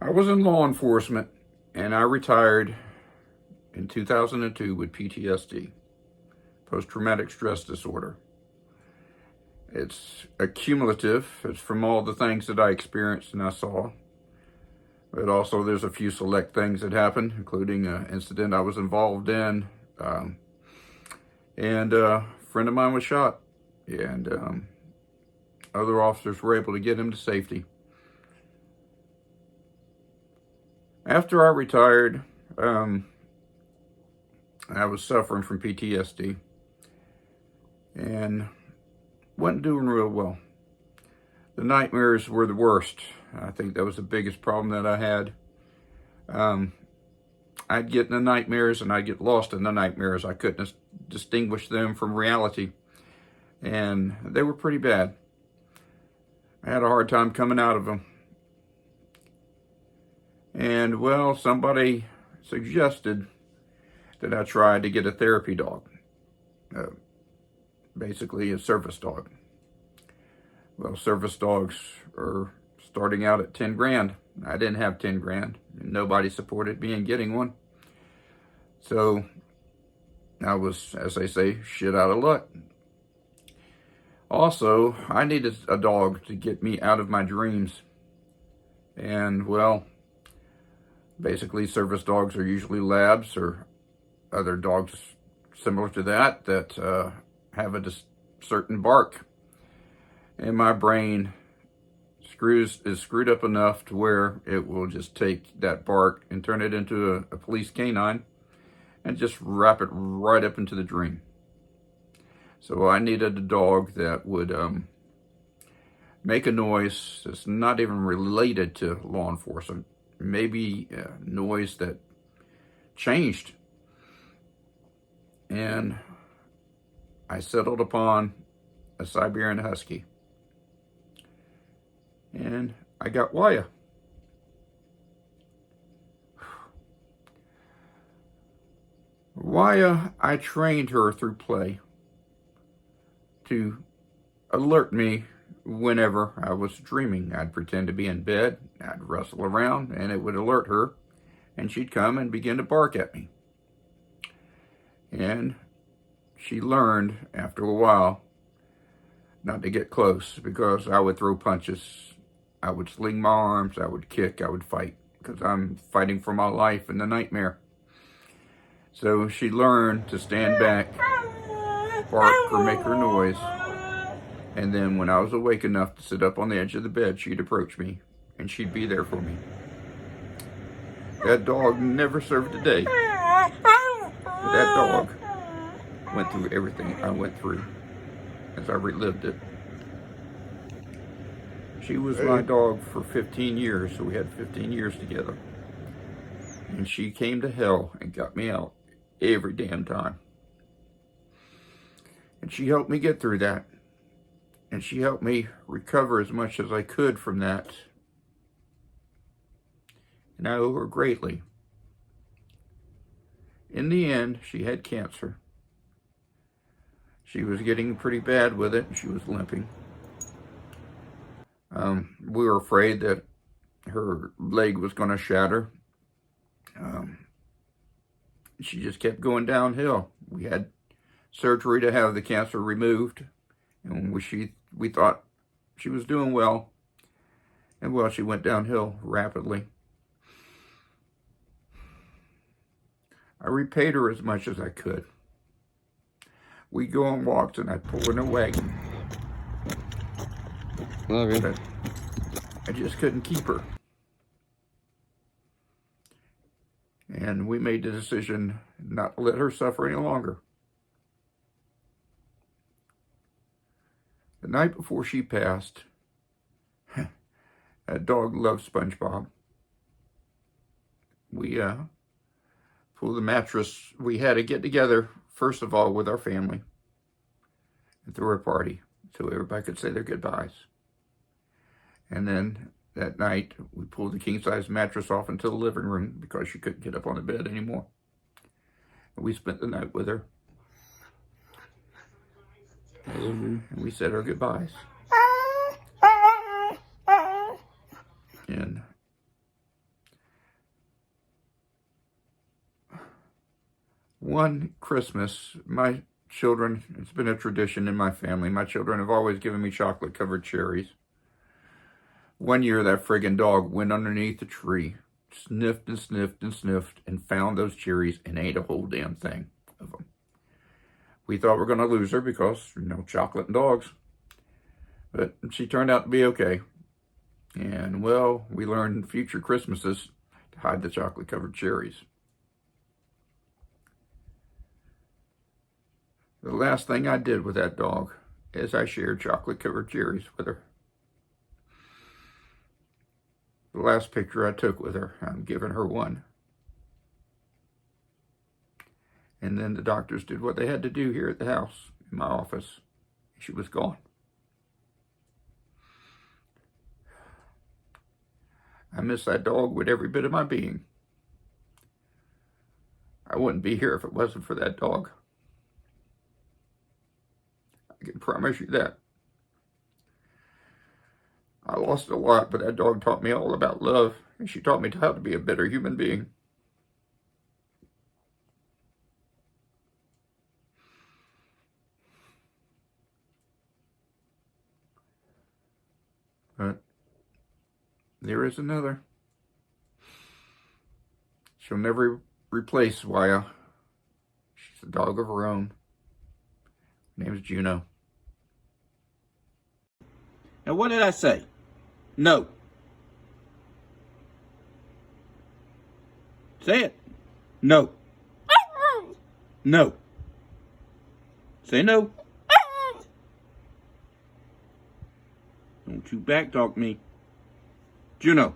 I was in law enforcement and I retired in 2002 with PTSD, post-traumatic stress disorder. It's accumulative. It's from all the things that I experienced and I saw. But also there's a few select things that happened, including an incident I was involved in. And a friend of mine was shot. And other officers were able to get him to safety. After I retired, I was suffering from PTSD and wasn't doing real well. The nightmares were the worst. I think that was the biggest problem that I had. I'd get in the nightmares and I'd get lost in the nightmares. I couldn't distinguish them from reality. And they were pretty bad. I had a hard time coming out of them. And well, somebody suggested that I try to get a therapy dog. Basically a service dog. Well, service dogs are starting out at 10 grand. I didn't have 10 grand. And nobody supported me in getting one. So I was, as they say, shit out of luck. Also, I needed a dog to get me out of my dreams. And well, basically service dogs are usually labs or other dogs similar to that have a certain bark. And my brain is screwed up enough to where it will just take that bark and turn it into a police canine and just wrap it right up into the dream. So I needed a dog that would make a noise that's not even related to law enforcement. Maybe a noise that changed. And I settled upon a Siberian Husky. And I got Waya. Waya, I trained her through play to alert me whenever I was dreaming. I'd pretend to be in bed, I'd rustle around, and it would alert her, and she'd come and begin to bark at me. And she learned after a while not to get close because I would throw punches, I would sling my arms, I would kick, I would fight because I'm fighting for my life in the nightmare. So she learned to stand back, bark or make her noise, and then when I was awake enough to sit up on the edge of the bed, she'd approach me and she'd be there for me. That dog never served a day. That dog went through everything I went through as I relived it. She was my dog for 15 years, so we had 15 years together. And she came to hell and got me out every damn time. And she helped me get through that. And she helped me recover as much as I could from that. And I owe her greatly. In the end, she had cancer. She was getting pretty bad with it, and she was limping. We were afraid that her leg was going to shatter. She just kept going downhill. We had surgery to have the cancer removed, and we thought she was doing well. And well, she went downhill rapidly. I repaid her as much as I could. We'd go on walks and I'd pull in a wagon. Love you. But I just couldn't keep her. And we made the decision not to let her suffer any longer. The night before she passed, that dog loved SpongeBob. We pulled the mattress. We had to get together, first of all, with our family and throw a party so everybody could say their goodbyes. And then that night, we pulled the king-size mattress off into the living room because she couldn't get up on the bed anymore. And we spent the night with her. And we said our goodbyes. And One Christmas, my children, it's been a tradition in my family, my children have always given me chocolate-covered cherries. One year, that friggin' dog went underneath the tree, sniffed and sniffed and sniffed, and found those cherries and ate a whole damn thing of them. We thought we were going to lose her because, chocolate and dogs. But she turned out to be okay. And, well, we learned future Christmases to hide the chocolate-covered cherries. The last thing I did with that dog is I shared chocolate-covered cherries with her. The last picture I took with her, I'm giving her one. And then the doctors did what they had to do here at the house, in my office. She was gone. I miss that dog with every bit of my being. I wouldn't be here if it wasn't for that dog. I can promise you that. I lost a lot, but that dog taught me all about love, and she taught me how to be a better human being. But there is another. She'll never replace Waya. She's a dog of her own. Her name is Juno. Now, what did I say? No. Say it. No. No. Say no. Don't you backtalk me. Juno.